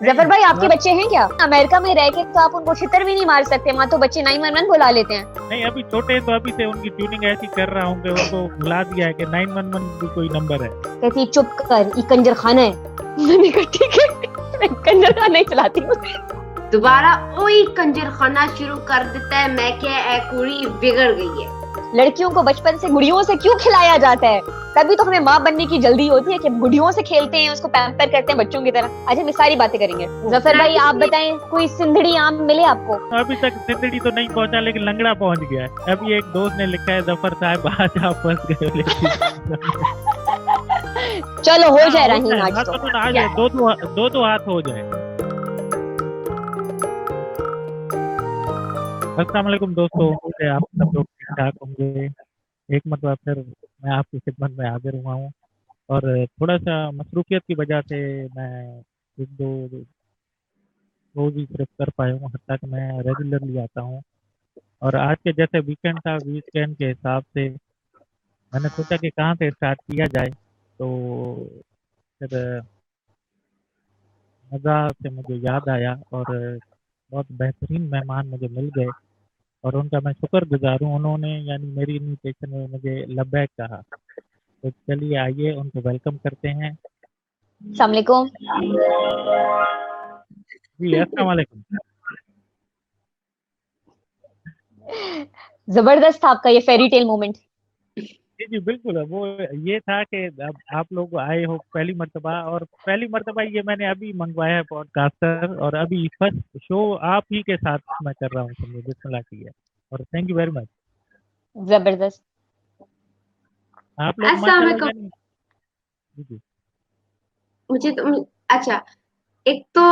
जफर नहीं भाई आपके आप बच्चे हैं क्या? अमेरिका में रह के तो आप उनको छितर भी नहीं मार सकते, वहां तो बच्चे 911 बुला लेते हैं। नहीं, अभी छोटे हैं तो अभी से उनकी ट्यूनिंग ऐसी कर रहा हूँ कि उनको भुला दिया है कि 911 भी कोई नंबर है। कहती चुप कर, ये कंजर खाना है। मैंने कहा ठीक है, मैं कंजर खाना ही चलाती हूँ। दोबारा वही कंजर खाना शुरू कर देता है। मैं क्या है, कुड़ी बिगड़ गई है। लड़कियों को बचपन से गुड़ियों से क्यों खिलाया जाता है? तभी तो हमें माँ बनने की जल्दी होती है कि गुड़ियों से खेलते हैं, उसको पैम्पर करते हैं बच्चों की तरह। आज हम ये सारी बातें करेंगे। जफर भाई आप बताएं, कोई सिंधड़ी आम मिले आपको? अभी तक सिंदड़ी तो नहीं पहुंचा, लेकिन लंगड़ा पहुंच गया है। अभी एक दोस्त ने लिखा है, जफर साहब आज आप फंस गए हो लेकिन चलो हो हाँ जाए हो रहीम जाए, आज हाँ तो। तो आ जाए, दो हाथ हो जाए। अस्सलाम वालेकुम दोस्तों, उम्मीद है आप सब लोग ठीक ठाक होंगे। एक मतलब फिर मैं आपकी खिदमत में हाजिर हुआ हूँ। और थोड़ा सा मसरूफियत की वजह से मैं एक दो रोज ही सिर्फ कर पाया हूँ, हत्ता कि मैं रेगुलरली आता हूँ। और आज के जैसे वीकेंड था, वीकेंड के हिसाब से मैंने सोचा कि कहाँ से स्टार्ट किया जाए। तो फिर मज़ा से मुझे याद आया, और बहुत बेहतरीन मेहमान मुझे मिल गए, और उनका मैं शुक्रगुजार हूँ। उन्होंने यानी मेरी इनविटेशन में मुझे लब्बैक कहा। तो चलिए आइए उनको वेलकम करते हैं। अस्सलाम वालेकुम। जी अस्सलाम वालेकुम। जबरदस्त था आपका ये फेरी टेल मोमेंट। जी जी बिल्कुल, वो ये था कि अब आप लोग आए हो पहली मर्तबा, और पहली मर्तबा ये मैंने अभी मंगवाया है पॉडकास्टर, और अभी फर्स्ट शो आप ही के साथ मैं कर रहा हूँ, समझे, बिस्मिल्लाह की है। और थैंक यू वेरी मच। जबरदस्त। आप लोग अस्सलाम माशाल्लाह वालेकुम। यानी। जी जी। मुझे तो अच्छा, एक तो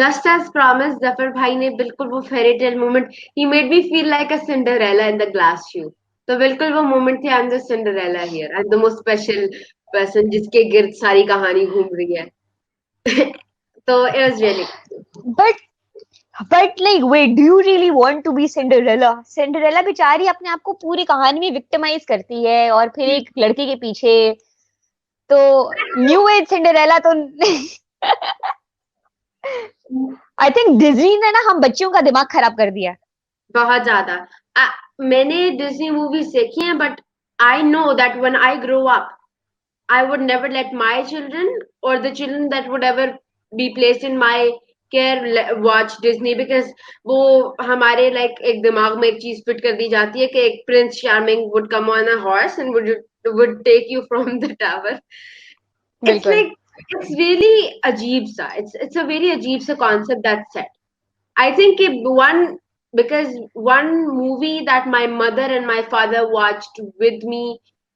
जस्ट एज प्रॉमिस जफर भाई ने बिल्कुल वो fairy tale moment, he made me feel like a Cinderella in the glass shoe. तो बिल्कुल वो मोमेंट थे, I am the Cinderella here, I am the most special person जिसके गिर्द सारी कहानी घूम रही है। तो it was really but like wait, do you really want to be Cinderella? Cinderella बेचारी अपने आप को पूरी कहानी में विक्टिमाइज करती है और फिर एक लड़के के पीछे। तो न्यू एज सिंडरेला तो आई थिंक डिज्नी ने ना हम बच्चियों का दिमाग खराब कर दिया। बहुत ज्यादा। मैंने डिज्नी मूवीज देखी हैं, but I know that when I grow up I would never let my children or the children that would ever be placed in my care watch Disney, because वो हमारे like एक दिमाग में एक चीज fit कर दी जाती है कि एक Prince charming would come on a horse and would take you from the tower. It's बिल्कुल। like it's really अजीब सा, it's a very अजीब सा concept that's set. I think because one movie that my mother and my father watched with me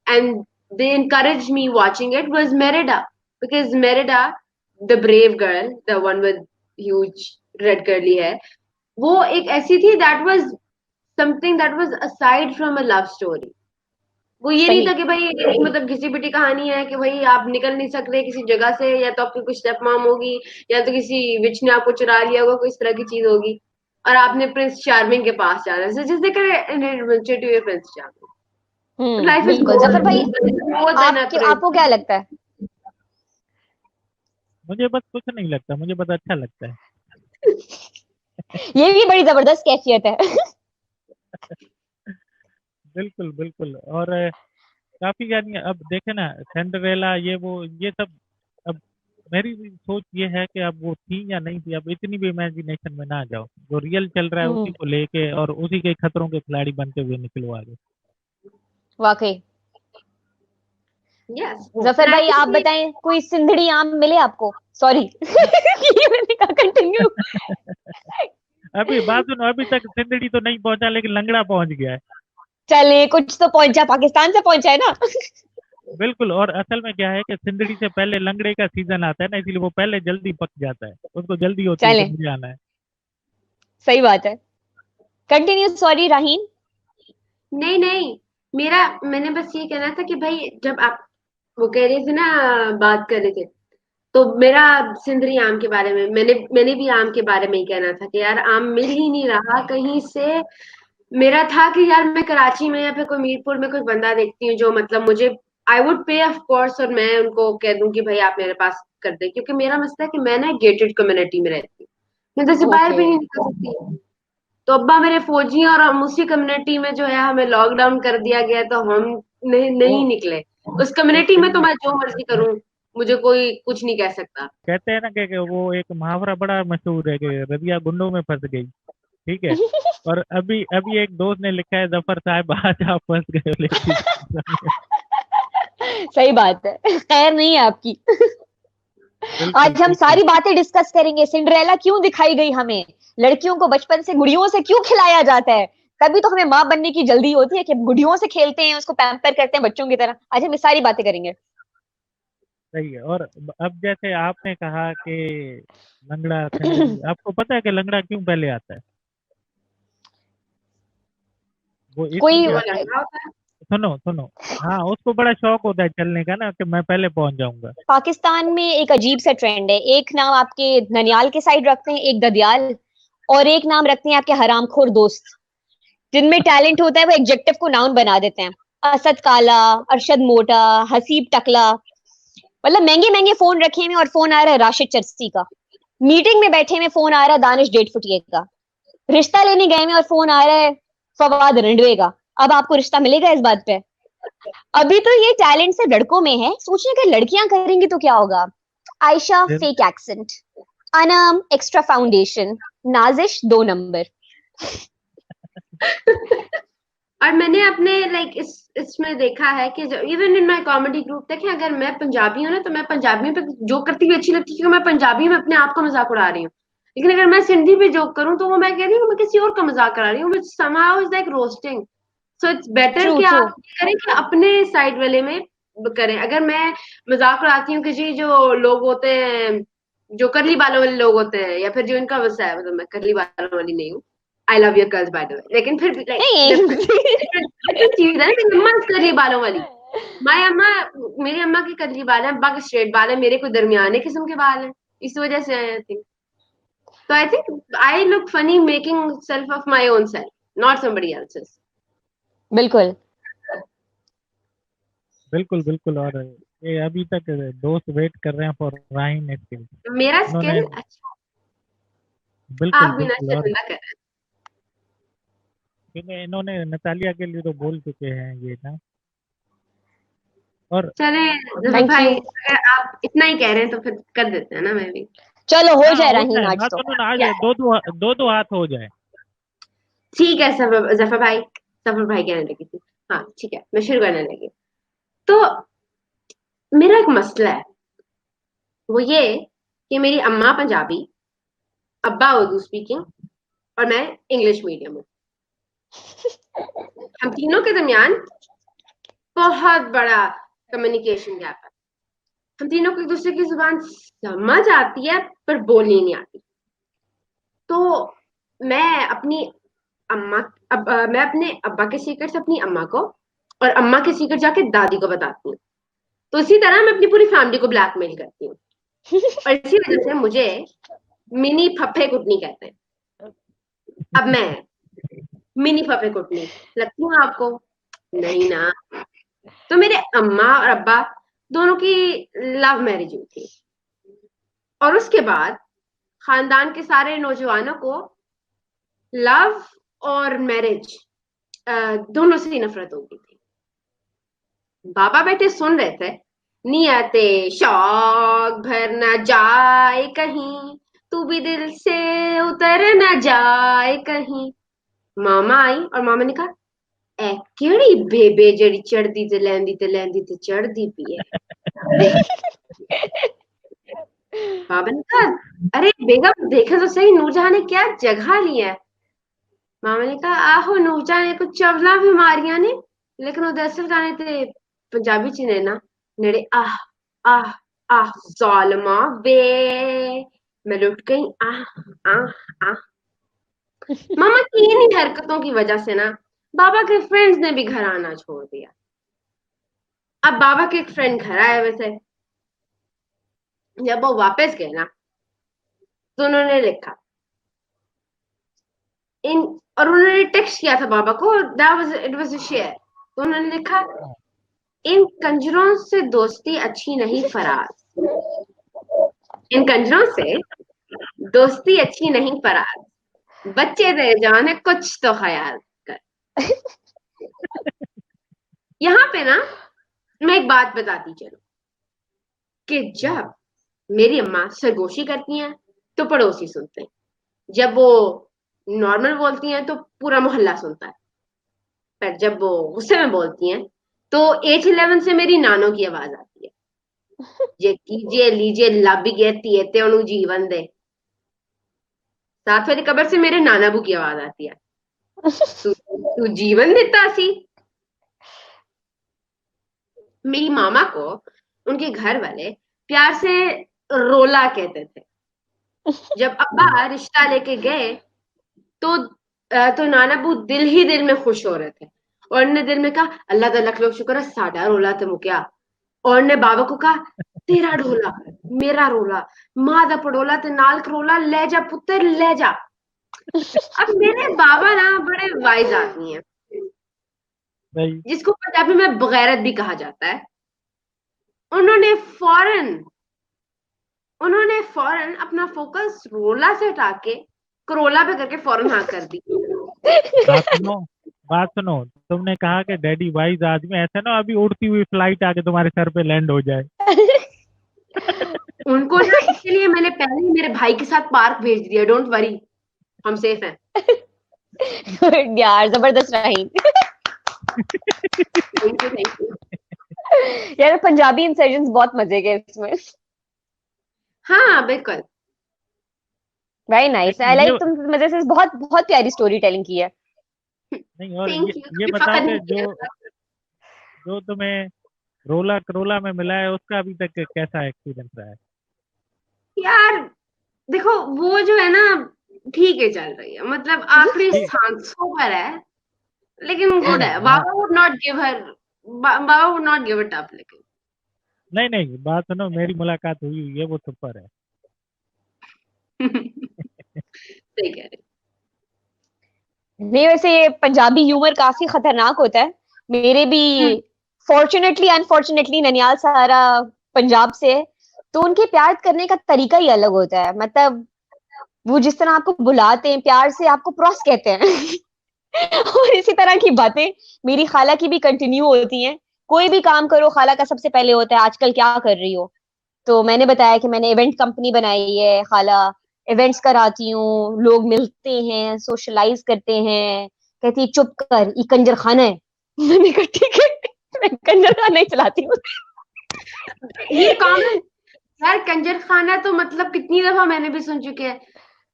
and they encouraged me watching it was Merida. Because Merida, the brave girl, the one with huge red curly hair, वो एक ऐसी थी that was something that was aside from a love story. वो ये नहीं सही। था कि भाई एक मतलब घिसी पिटी कहानी है कि भाई आप निकल नहीं सकते किसी जगह से, या तो आपकी कुछ स्टेप मॉम होगी, या तो किसी विच ने आपको चुरा लिया होगा, कोई इस तरह की चीज होगी, और आपने प्रिंस चार्मिंग के पास जाना है। जिस देखकर an adventure to your prince charming, life is बिल्कुल जफर भाई, मोर देन अ आपको क्या लगता है? मुझे बस कुछ नहीं लगता, मुझे बस अच्छा लगता है। ये भी बड़ी जबरदस्त कैफियत है। बिल्कुल बिल्कुल। और काफी यानी अब देखे ना, सिंड्रेला ये वो ये सब, अब मेरी भी सोच ये है कि अब वो थी या नहीं थी, अब इतनी भी इमेजिनेशन में ना जाओ। जो रियल चल रहा है उसी हम्म। को लेके और उसी के खतरों के खिलाड़ी बनते हुए निकलो आगे। वाकई। यस। जफर एंड आई भाई आप थिंक बताएं, कोई सिंधड़ी आम मिले आपको? सॉरी। ये मैंने कहा कंटिन्यू। अभी बात सुनो, अभी तक सिंदड़ी तो नहीं पहुंचा, लेकिन लंगड़ा पहुंच गया है। चले कुछ तो पहुंचा, पाकिस्तान से पहुंचा है ना। बिल्कुल। और असल में क्या है कि सिंदड़ी से पहले लंगड़े का सीजन आता है ना, इसलिए वो पहले जल्दी पक जाता है, उसको जल्दी होती है कि चले, मुझे आना है। सही बात है। कंटिन्यू, सॉरी राहीन। नहीं नहीं, मेरा मैंने बस ये कहना था कि भाई जब आप वो कह रहे थे ना, बात कर रहे थे, तो मेरा सिंदरी आम के बारे में, मैंने भी आम के बारे में ही कहना था कि यार आम मिल ही नहीं रहा कहीं से। मेरा था कि यार मैं कराची में या फिर कोई मीरपुर में कोई बंदा देखती हूँ जो मतलब मुझे, आई वुड पे ऑफ कोर्स, और मैं उनको कह दूं कि भाई आप मेरे पास कर दे, क्योंकि मेरा मसला है कि मैं ना गेटेड कम्युनिटी में रहती हूँ, मैं घर से बाहर भी नहीं निकल सकती। तो अब्बा मेरे फौजी हैं और हम उसी कम्युनिटी में जो है हमें लॉकडाउन कर दिया गया, तो हम नहीं निकले। उस कम्युनिटी में तो मैं जो मर्जी करूं, मुझे कोई कुछ नहीं कह सकता। कहते हैं ना कि वो एक मुहावरा बड़ा मशहूर है कि रजिया गुंडों में फंस गई, ठीक है। और अभी अभी एक दोस्त ने लिखा है, जफर साहब आज आप फंस गए हो लेडीज। सही बात है, खैर नहीं है आपकी। बिल्कुल आज हम बिल्कुल। सारी बातें डिस्कस करेंगे, सिंड्रेला क्यों दिखाई गई हमें, लड़कियों को बचपन से गुड़ियों से क्यों खिलाया जाता है, तभी तो हमें माँ बनने की जल्दी होती है कि गुड़ियों से खेलते हैं, उसको पैम्पर करते हैं बच्चों की तरह। आज हम ये सारी बातें करेंगे। सही है। और अब जैसे आपने कहा कि लंगड़ा सिंड्रेला, आपको पता है कि लंगड़ा क्यों पहले आता है? वो कोई इसलिए वो आता है। लंगड़ा होता है। सुनो सुनो। हाँ, उसको बड़ा शौक होता है चलने का ना, कि मैं पहले पहुंच जाऊंगा। पाकिस्तान में एक अजीब सा ट्रेंड है, एक नाम आपके ननियाल के साइड रखते हैं, एक ददियाल, और एक नाम रखते हैं आपके हरामखोर दोस्त। जिनमें टैलेंट होता है वो एडजेक्टिव को नाउन बना देते हैं। असद काला, अरशद मोटा, हसीब टकला, मतलब महंगे महंगे फोन रखे हुए और फोन आ रहा है राशिद चर्सी का। मीटिंग में बैठे में फोन आ रहा है दानिश डेढ़ फुटिये का। रिश्ता लेने गए में और फोन आ रहा है फवाद रंडवे का। अब आपको रिश्ता मिलेगा इस बात पे? अभी तो ये टैलेंट से लड़कों में है, सोचिए अगर लड़कियां करेंगी तो क्या होगा। आयशा फिर fake accent, Anam extra foundation, Nazish 2 number. और मैंने अपने इसमें देखा है कि even in my comedy group, देखें अगर मैं पंजाबी हूँ ना, तो मैं पंजाबियों पे जो करती हुई अच्छी लगती है, क्योंकि मैं पंजाबी में अपने आप का मजाक उड़ा रही हूँ। लेकिन अगर मैं सिंधी पे जोक करूँ तो वो मैं कह रही हूँ मैं किसी और का मजाक करा रही हूँ, which somehow is like roasting. So it's better true कि ट्रू। आप ये करें कि अपने साइड वाले में करें। अगर मैं मजाक उड़ाती हूँ कि जी जो लोग होते हैं, जो करली बालों वाले लोग होते हैं, या फिर जो इनका वसा है, मतलब मैं करली बालों वाली नहीं हूँ, I love your curls by the way, लेकिन फिर भी लाइक नहीं। डिफरेंट चीज है ना। मेरी अम्मा करली बालों वाली, माय अम्मा, मेरी अम्मा की करली बाल है, अब्बा के स्ट्रेट बाल है, मेरे कोई दरमियाने किस्म के बाल है, इस वजह से आई थिंक। तो I think I look funny making self of my own self, not somebody else's. बिल्कुल। बिल्कुल बिल्कुल। और ये अभी तक दोस्त वेट कर रहे हैं फॉर राइन स्किल। मेरा इन्होंने स्किल अच्छा, बिल्कुल आप बिना बिल्कुल। और शर्मिंदा कर रहे इन्होंने नतालिया के लिए तो बोल चुके हैं ये ना। और हैं। चले जफर थैंक भाई, यू। अगर आप इतना ही कह रहे हैं तो फिर कर देते हैं ना, मैं भी। चलो हो हाँ जाए हो रहीम जाए, आज हाँ तो। सुनो ना, आज या दो दो हाथ हो जाए। ठीक है जफर भाई, जफर भाई कहने लगी थी। हाँ ठीक है, मैं शुरू करने लगी। तो मेरा एक मसला है, वो ये कि मेरी अम्मा पंजाबी, अब्बा उर्दू स्पीकिंग, और मैं इंग्लिश मीडियम हूँ। हम तीनों के दरमियान बहुत बड़ा कम्युनिकेशन गैप है। हम तीनों को एक दूसरे की जुबान समझ आती है पर बोलनी नहीं आती। तो मैं अपनी मैं अपने अब्बा के सीक्रेट्स अपनी अम्मा को, और अम्मा के सीक्रेट जाके दादी को बताती हूँ। तो इसी तरह मैं अपनी पूरी फैमिली को ब्लैकमेल करती हूँ, और इसी वजह से मुझे मिनी फफे कुटनी कहते हैं। अब मैं मिनी फफे कुटनी लगती हूँ आपको? नहीं ना। तो मेरे अम्मा और अब्बा दोनों की लव मैरिज हुई थी, और उसके बाद खानदान के सारे नौजवानों को लव और मैरिज दोनों से ही नफरत हो गई थी। बाबा बैठे सुन रहे थे, नियते शौक भर न जाए कहीं, तू भी दिल से उतर न जाए कहीं। मामा आई और मामा ने कहा, ए केड़ी बेबे जेड़ी चढ़दी ते लैंदी ते चढ़दी पी है। बाबा ने कहा, अरे बेगम देखे तो सही, नूरजहां ने क्या जगह लिया है। मामा ने कहा, आहो नूरजहां ने कुछ चवला बीमारियां ने, लेकिन वो असल गाने ते पंजाबी च ने ना, नेड़े आह आह आह जालमा वे, मैं लुट गई आह आह आह। मामा की इन्हीं हरकतों की वजह से ना बाबा के फ्रेंड्स ने भी घर आना छोड़ दिया। अब बाबा के एक फ्रेंड घर आए वैसे, जब वो वापस गए ना, तो उन्होंने लिखा इन, और उन्होंने टेक्स्ट किया था बाबा को, इट वाज अ शेयर। तो उन्होंने लिखा, इन कंजरों से दोस्ती अच्छी नहीं फराज, इन कंजरों से दोस्ती अच्छी नहीं फराज, बच्चे दे जाने कुछ तो ख्याल कर। यहाँ पे ना मैं एक बात बताती चलूं कि जब मेरी अम्मा सरगोशी करती हैं तो पड़ोसी सुनते हैं, जब वो नॉर्मल बोलती हैं तो पूरा मोहल्ला सुनता है, पर जब वो गुस्से में बोलती हैं तो H11 से मेरी नानो की आवाज आती है, जे कीजिए लीजिए लब गए तीयते ओनू जीवन दे। साथ वाली कब्र से मेरे नानाबू की आवाज आती है, तू जीवन देता सी। मेरी मामा को उनके घर वाले प्यार से रोला कहते थे। जब अब्बा रिश्ता लेके गए तो नानाबू दिल ही दिल में खुश हो रहे थे और ने दिल में कहा अल्लाह दा लख लख शुक्र है साडा रोला ते मुक्या। और ने बाबा को कहा तेरा ढोला मेरा रोला, मां दा पड़ोला ते नाल करोला, ले जा पुत्र ले जा। अब मेरे बाबा ना बड़े वाइज आदमी हैं, सही। जिसको पंजाबी में बगैरत भी कहा जाता है। उन्होंने फौरन अपना फोकस रोला से हटा के करोला पे करके फौरन हाँ कर दी। बात सुनो, तुमने कहा कि डैडी वाइज आदमी, ऐसा ना अभी उड़ती हुई फ्लाइट आके तुम्हारे सर पे लैंड हो जाए। उनको ना इसके लिए मैंने पहले ही मेरे भाई के साथ पार्क भेज दिया, डोंट वरी हम सेफ हैं। यार जबरदस्त राहीन। Thank you. यार पंजाबी इंसर्जेंट्स बहुत मजे के इसमें। हाँ बिल्कुल। वेरी नाइस, आई लाइक, तुम मजे से बहुत बहुत प्यारी स्टोरी टेलिंग की है। नहीं, और थैंक ये बताओ कि जो तुम्हें रोला करोला में मिला है उसका अभी तक कैसा एक्सपीरियंस रहा है? यार देखो वो जो है ना ठीक है चल रही है, मतलब आखिरी सांसों पर है, लेकिन गुड है। बाबा would not give it up. लेकिन नहीं, बात सुनो, मेरी मुलाकात हुई है, वो सुपर है। सही कह रहे। नहीं वैसे ये पंजाबी ह्यूमर काफी खतरनाक होता है। मेरे भी फॉर्चुनेटली अनफॉर्चुनेटली ननियाल सारा पंजाब से है, तो उनके प्यार करने का तरीका ही अलग होता है। मतलब वो जिस तरह आपको बुलाते हैं प्यार से, आपको प्रॉस कहते हैं। और इसी तरह की बातें मेरी खाला की भी कंटिन्यू होती हैं। कोई भी काम करो खाला का सबसे पहले होता है आजकल क्या कर रही हो। तो मैंने बताया कि मैंने इवेंट कंपनी बनाई है खाला, इवेंट्स कराती हूँ, लोग मिलते हैं, सोशलाइज करते हैं। कहती चुप कर, ये कंजर खाना है। मैंने कहा ठीक है, मैं कंजर खाना ही चलाती हूँ। ये कॉमन यार, कंजर खाना तो मतलब कितनी दफा मैंने भी सुन चुके हैं।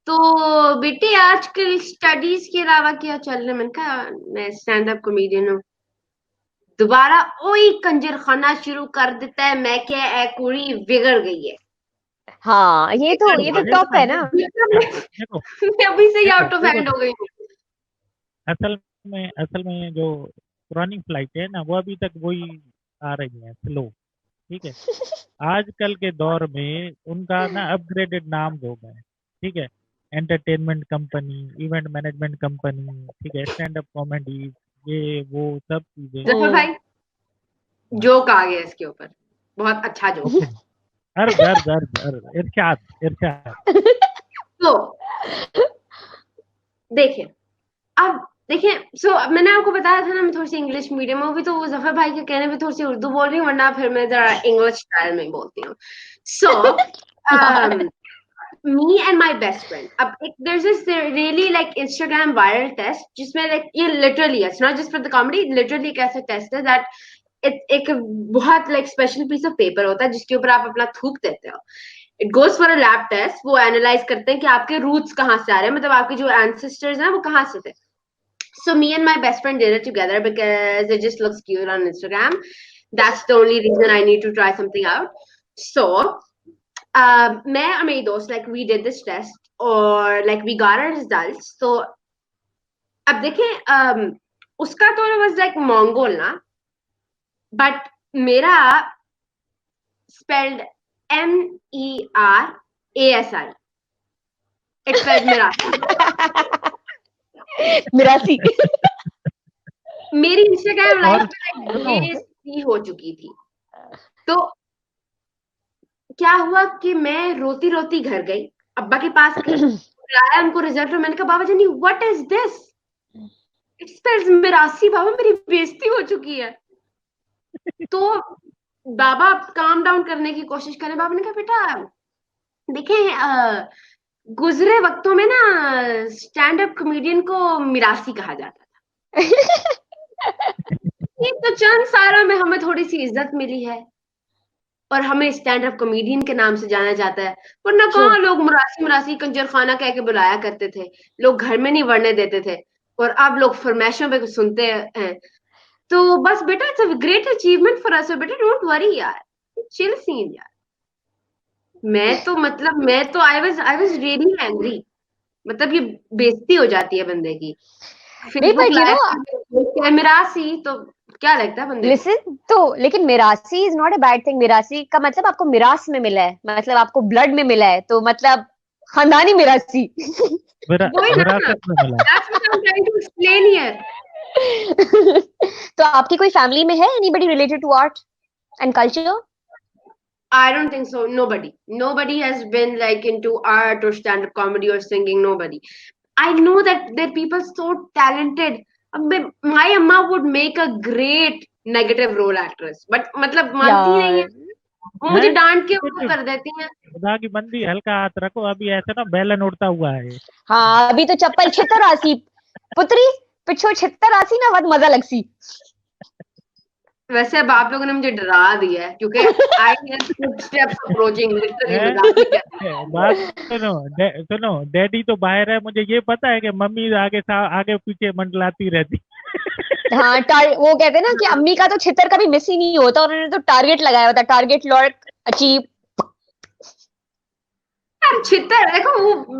तो बेटे आजकल स्टडीज के अलावा क्या चल रहा है? मैंने कहा मैं स्टैंड अप कॉमेडियन हूँ। दोबारा वही कंजर खाना शुरू कर देता है, मैं क्या ए कुड़ी बिगड़ गई है। हाँ ये तो टॉप है ना। देखो मैं अभी से ही आउट ऑफ देखो हैंड हो गई हूँ। असल में जो पुरानी फ्लाइट है ना, वो अभी तक वही आ रही है स्लो। ठीक है, आजकल के दौर में उनका ना अपग्रेडेड नाम हो गए। ठीक है, entertainment company, event management company, ठीक है, स्टैंड अप कॉमेडी, ये वो सब चीजें। जफर भाई जोक आ गया इसके ऊपर, बहुत अच्छा जोक। अर्ज अर्ज अर्ज अर्ज इरशाद इरशाद। तो देखिए अब देखिए, अब मैंने आपको बताया था ना मैं थोड़ी सी इंग्लिश मीडियम में हूँ, भी तो वो जफर भाई के कहने पे थोड़ी सी उर्दू बोल रही हूँ, वरना फिर मैं जरा इंग्लिश स्टाइल में बोलती हूँ। सो me and my best friend, अब एक there's this really like Instagram viral test जिसमें like ये literally it's not just for the comedy, literally एक ऐसा टेस्ट है that एक बहुत like special piece of paper होता है जिसके ऊपर आप अपना थूक देते हो। It goes for a lab test. वो एनालाइज करते हैं कि आपके रूट्स कहाँ से आ रहे हैं, मतलब आपके जो एंसेस्टर्स हैं वो कहाँ से थे। So me and my best friend did it together because it just looks cute on Instagram. That's the only reason I need to try something out. So मैं और मेरी दोस्त like we did this test और like we got our results. So अब देखें उसका तो was like Mongol ना, but मेरा spelled MERASI. It spelled Mirasi. Mirasi. मेरी इंस्टाग्राम लाइफ में like ये हो चुकी थी। तो क्या हुआ कि मैं रोती रोती घर गई, अब्बा के पास गई, लाया उनको रिजल्ट, और मैंने कहा बाबा जानी what is this, it spells mirasi. बाबा मेरी बेइज्जती हो चुकी है। तो बाबा काम डाउन करने की कोशिश करें, बाबा ने कहा बेटा देखें, गुजरे वक्तों में ना स्टैंड अप कॉमेडियन को मिरासी कहा जाता था, ये तो चंद सालों में हमें थोड़ी सी इज्जत मिली है और हमें स्टैंड अप कॉमेडियन के नाम से जाना जाता है, वरना True. कहाँ लोग मुरासी मुरासी कंजर खाना कह के बुलाया करते थे, लोग घर में नहीं वरने देते थे, और अब लोग फरमाइशों पे सुनते हैं। तो बस बेटा it's a great achievement for us, बेटा डोंट वरी यार, चिल सीन यार। मैं तो आई वाज रियली एंग्री, मतलब ये बेइज्जती हो जाती है बंदे की। नहीं Facebook but you know, live Mirasi तो क्या लगता है बंदे को। लिसन तो, लेकिन Mirasi is not a bad thing. Mirasi का मतलब आपको मिरास में मिला है, मतलब आपको ब्लड में मिला है, तो मतलब खानदानी मिरासी। वही ना, विरासत में मिला। That's what I am trying to explain here. तो आपकी कोई फैमिली में है anybody related to art and culture? I don't think so. Nobody. Nobody has been like into art or stand-up comedy or singing. Nobody. I know that there are people so talented. My amma would make a great negative role actress, but मतलब मानती नहीं है, यार वो है मुझे डांट के वो कुछ कर देती हैं। खुदा की बंदी, हल्का हाथ रखो, अभी ऐसे ना बैलन उड़ता हुआ है। हाँ, अभी तो चप्पल छितर आसी पुत्री, पिछो छितर आसी ना, बहुत मजा लगसी। वैसे अब आप लोगों ने मुझे डरा दिया है, क्योंकि I hear footsteps approaching, literally हैं? मजाक नहीं कर रही। बात सुनो, सुनो, डैडी तो बाहर है, मुझे ये पता है कि मम्मी आगे पीछे मंडलाती रहती। हाँ, वो कहते हैं ना कि अम्मी का तो छितर कभी मिस ही नहीं होता, और उन्होंने तो टारगेट लगाया होता, टारगेट लॉर्ड अचीव। यार छितर देखो,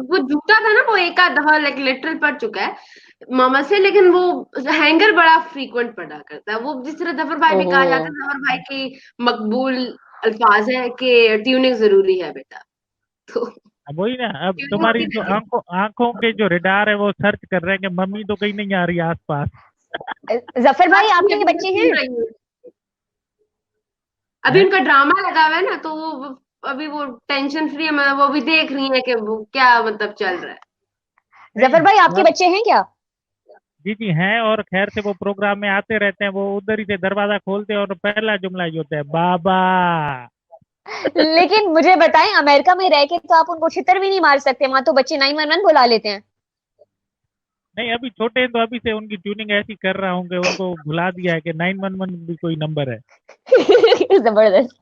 वो जूता था ना, वो एक आध दफा लाइक लिटरल पड़ चुका है मामा से, लेकिन वो हैंगर बड़ा फ्रीक्वेंट पड़ा करता है। वो जिस तरह जफर भाई भी ओहो, कहा जाता है, जफर भाई की मकबूल अल्फाज है कि ट्यूनिंग जरूरी है बेटा। तो अब वही ना, अब ट्यूनिंग तुम्हारी होती जो रहती आंखों आंखों के जो रिडार है वो सर्च कर रहे हैं कि मम्मी तो कहीं नहीं आ रही आसपास। जफर भाई है। आपके बच्चे हैं? अभी हैं? उनका ड्रामा लगा हुआ है ना, तो वो अभी वो टेंशन फ्री है, मतलब वो भी देख रही है कि वो क्या मतलब चल रहा है। जफर नहीं, भाई आपके बच्चे हैं क्या? जी जी हैं, और खैर से वो प्रोग्राम में आते रहते हैं, वो उधर ही से दरवाजा खोलते हैं और पहला जुमला ये होता है, बाबा। लेकिन मुझे बताएं, अमेरिका में रह के तो आप उनको छितर भी नहीं मार सकते, वहां तो बच्चे 911 बुला लेते हैं। नहीं, अभी छोटे हैं तो अभी से उनकी ट्यूनिंग ऐसी कर रहा हूँ कि उनको भुला दिया है कि 911 भी कोई नंबर है। जबरदस्त।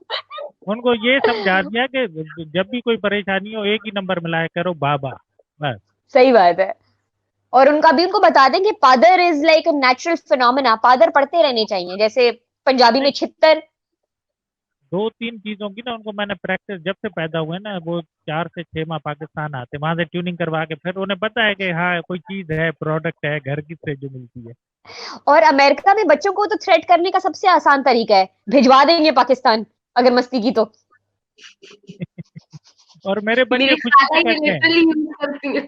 उनको ये समझा दिया कि जब भी कोई परेशानी हो एक ही नंबर मिलाया करो, बाबा, बस। सही बात है। और उनको बता दें कि पादर is like a natural phenomena, पादर पढ़ते रहने चाहिए, जैसे पंजाबी में नहीं, छितर। दो तीन चीजों की ना उनको मैंने प्रैक्टिस, जब से पैदा हुए ना वो 4 से 6 माह पाकिस्तान आते, वहां से ट्यूनिंग करवा के फिर उन्हें पता है कि हाँ कोई चीज है, प्रोडक्ट है घर की से जो मिलती है। और अमेरिका में बच्चों को तो थ्रेट करने का सबसे आसान तरीका है, भिजवा देंगे पाकिस्तान अगर मस्ती की तो। और मेरे बच्चे मेरी खुशी खाला से ये कहते हैं, लिटरली यूज करती है।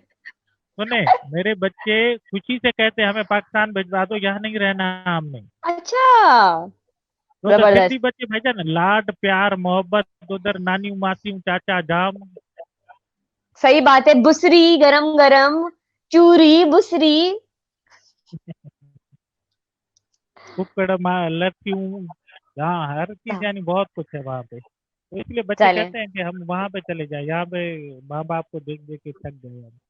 सुने, मेरे बच्चे खुशी से कहते हैं हमें पाकिस्तान भिजवा दो, यहाँ नहीं रहना हमने। अच्छा, तो सिंधी जबरदस्त। बच्चे भेजा ना, लाड प्यार मोहब्बत उधर नानी मासी चाचा जाम। सही बात है, बुसरी गरम गरम, चूरी बुसरी। कुकड़ लत्तियों, हाँ हर चीज, यानी बहुत कुछ है वहाँ पे। तो इसलिए बच्चे चले, कहते हैं कि हम वहाँ पे चले जाए, यहाँ पे माँ बाप को देख देख के थक गए हम।